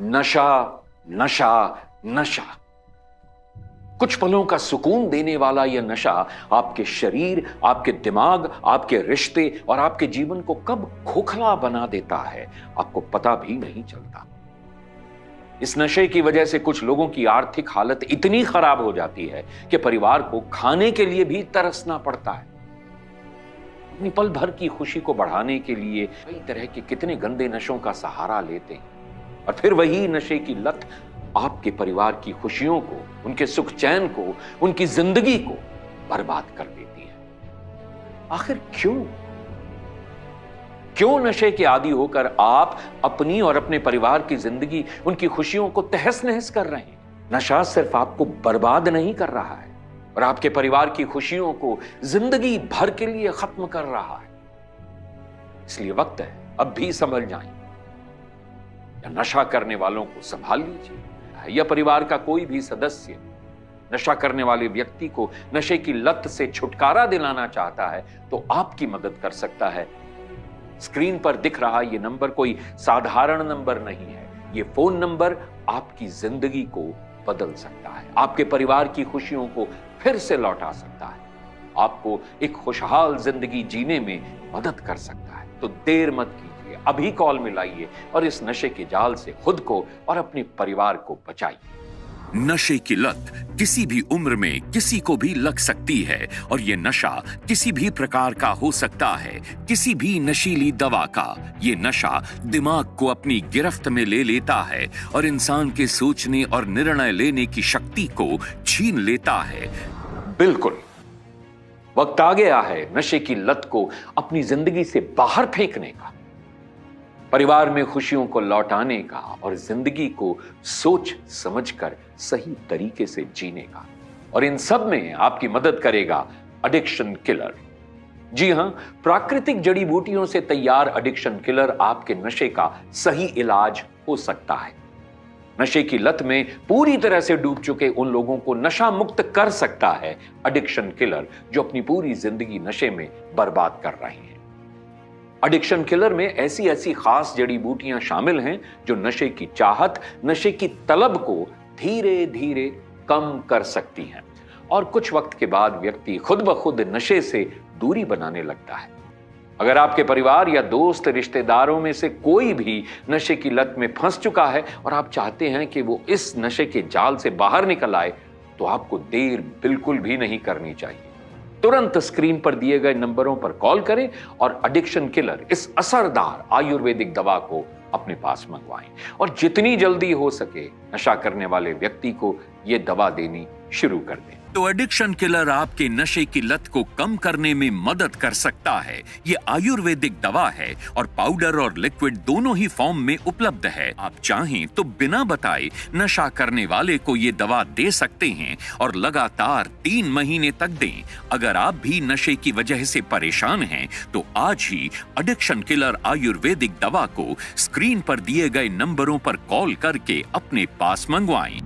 नशा, नशा, नशा। कुछ पलों का सुकून देने वाला यह नशा आपके शरीर, आपके दिमाग, आपके रिश्ते और आपके जीवन को कब खोखला बना देता है, आपको पता भी नहीं चलता। इस नशे की वजह से कुछ लोगों की आर्थिक हालत इतनी खराब हो जाती है कि परिवार को खाने के लिए भी तरसना पड़ता है। अपनी पल भर की खुशी को बढ़ाने के लिए कई तरह के कितने गंदे नशों का सहारा लेते हैं और फिर वही नशे की लत आपके परिवार की खुशियों को, उनके सुख चैन को, उनकी जिंदगी को बर्बाद कर देती है। आखिर क्यों नशे के आदी होकर आप अपनी और अपने परिवार की जिंदगी, उनकी खुशियों को तहस नहस कर रहे हैं? नशा सिर्फ आपको बर्बाद नहीं कर रहा है और आपके परिवार की खुशियों को जिंदगी भर के लिए खत्म कर रहा है। इसलिए वक्त है अब भी समझ जाएं, या नशा करने वालों को संभाल लीजिए, या परिवार का कोई भी सदस्य नशा करने वाले व्यक्ति को नशे की लत से छुटकारा दिलाना चाहता है तो आपकी मदद कर सकता है। स्क्रीन पर दिख रहा यह नंबर कोई साधारण नंबर नहीं है। यह फोन नंबर आपकी जिंदगी को बदल सकता है, आपके परिवार की खुशियों को फिर से लौटा सकता है, आपको एक खुशहाल जिंदगी जीने में मदद कर सकता है। तो देर मत कीजिए, अभी कॉल मिलाइए और इस नशे के जाल से खुद को और अपने परिवार को बचाइए। नशे की लत किसी भी उम्र में किसी को भी लग सकती है और ये नशा किसी भी प्रकार का हो सकता है, किसी भी नशीली दवा का। ये नशा दिमाग को अपनी गिरफ्त में ले लेता है और इंसान के सोचने और निर्णय लेने की शक्ति को छीन लेता है। बिल्कुल, वक्त आ गया है नशे की लत को अपनी जिंदगी से बाहर फेंकने का, परिवार में खुशियों को लौटाने का और जिंदगी को सोच समझकर सही तरीके से जीने का। और इन सब में आपकी मदद करेगा एडिक्शन किलर। जी हां, प्राकृतिक जड़ी बूटियों से तैयार एडिक्शन किलर आपके नशे का सही इलाज हो सकता है। नशे की लत में पूरी तरह से डूब चुके उन लोगों को नशा मुक्त कर सकता है एडिक्शन किलर, जो अपनी पूरी जिंदगी नशे में बर्बाद कर रहे हैं। एडिक्शन किलर में ऐसी ऐसी खास जड़ी बूटियां शामिल हैं जो नशे की चाहत, नशे की तलब को धीरे धीरे कम कर सकती हैं और कुछ वक्त के बाद व्यक्ति खुद ब खुद नशे से दूरी बनाने लगता है। अगर आपके परिवार या दोस्त रिश्तेदारों में से कोई भी नशे की लत में फंस चुका है और आप चाहते हैं कि वो इस नशे के जाल से बाहर निकल आए, तो आपको देर बिल्कुल भी नहीं करनी चाहिए। तुरंत स्क्रीन पर दिए गए नंबरों पर कॉल करें और एडिक्शन किलर, इस असरदार आयुर्वेदिक दवा को अपने पास मंगवाएं और जितनी जल्दी हो सके नशा करने वाले व्यक्ति को यह दवा देनी शुरू कर दें। तो एडिक्शन किलर आपके नशे की लत को कम करने में मदद कर सकता है। ये आयुर्वेदिक दवा है और पाउडर और लिक्विड दोनों ही फॉर्म में उपलब्ध है। आप चाहें तो बिना बताए नशा करने वाले को ये दवा दे सकते हैं और लगातार 3 महीने तक दें। अगर आप भी नशे की वजह से परेशान हैं तो आज ही एडिक्शन किलर आयुर्वेदिक दवा को स्क्रीन पर दिए गए नंबरों पर कॉल करके अपने पास मंगवाएं।